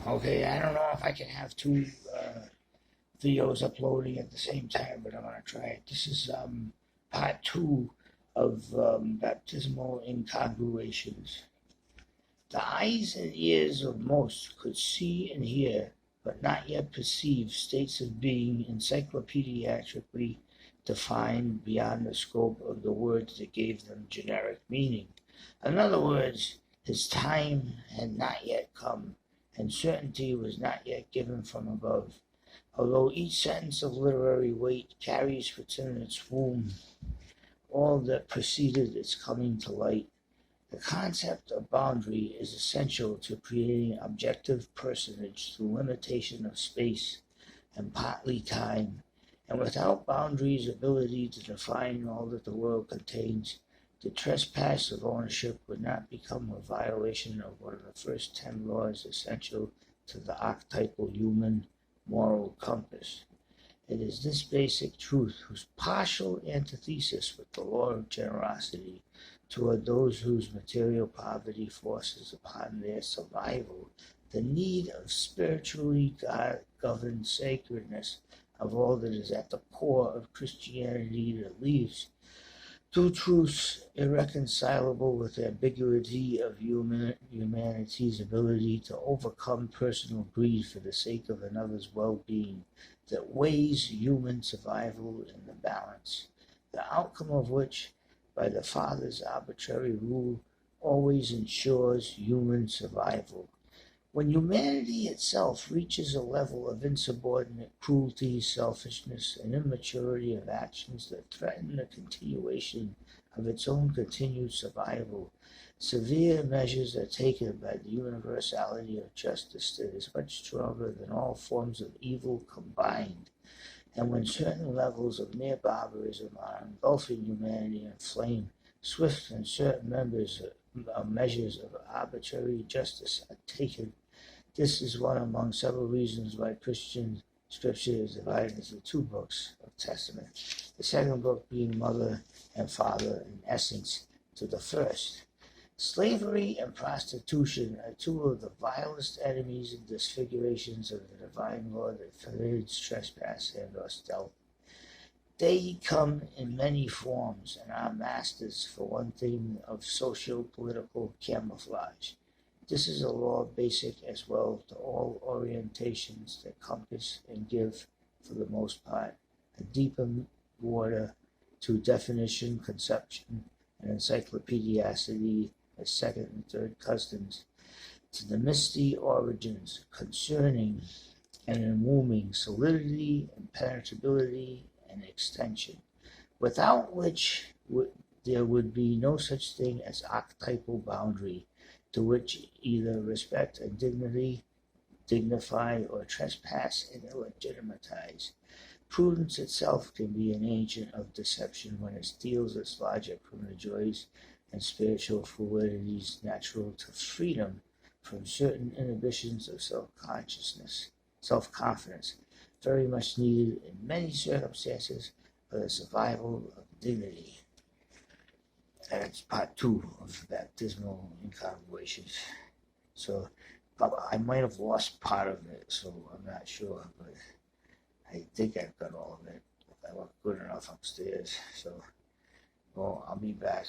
Okay, I don't know if I can have two videos uploading at the same time, but I'm gonna try it. This is part two of Baptismal Incongruations. The eyes and ears of most could see and hear, but not yet perceive states of being encyclopediatrically defined beyond the scope of the words that gave them generic meaning. In other words, his time had not yet come, and certainty was not yet given from above. Although each sentence of literary weight carries within its womb all that preceded its coming to light, the concept of boundary is essential to creating objective personage through limitation of space and partly time, and without boundaries' ability to define all that the world contains, the trespass of ownership would not become a violation of one of the first 10 laws essential to the archetypal human moral compass. It is this basic truth whose partial antithesis with the law of generosity toward those whose material poverty forces upon their survival the need of spiritually governed sacredness of all that is at the core of Christianity that leaves two truths irreconcilable with the ambiguity of humanity's ability to overcome personal greed for the sake of another's well-being that weighs human survival in the balance, the outcome of which, by the Father's arbitrary rule, always ensures human survival. When humanity itself reaches a level of insubordinate cruelty, selfishness, and immaturity of actions that threaten the continuation of its own continued survival, severe measures are taken by the universality of justice that is much stronger than all forms of evil combined. And when certain levels of near barbarism are engulfing humanity in flame, swift and certain measures of arbitrary justice are taken. This is one among several reasons why Christian scripture is divided into two books of Testament, the second book being mother and father in essence to the first. Slavery and prostitution are two of the vilest enemies and disfigurations of the divine law that forbids trespass and or stealth. They come in many forms and are masters, for one thing, of social-political camouflage. This is a law basic as well to all orientations that compass and give, for the most part, a deeper water to definition, conception, and encyclopediacity as second and third cousins, to the misty origins concerning and enwombing solidity, impenetrability, and extension, without which there would be no such thing as archetypal boundary, to which either respect and dignity dignify or trespass and illegitimize. Prudence itself can be an agent of deception when it steals its logic from the joys and spiritual fluidities natural to freedom from certain inhibitions of self-confidence, very much needed in many circumstances for the survival of dignity. That's part two of Baptismal Incongruations. So I might have lost part of it, so I'm not sure, but I think I've got all of it. I look good enough upstairs, so well, I'll be back.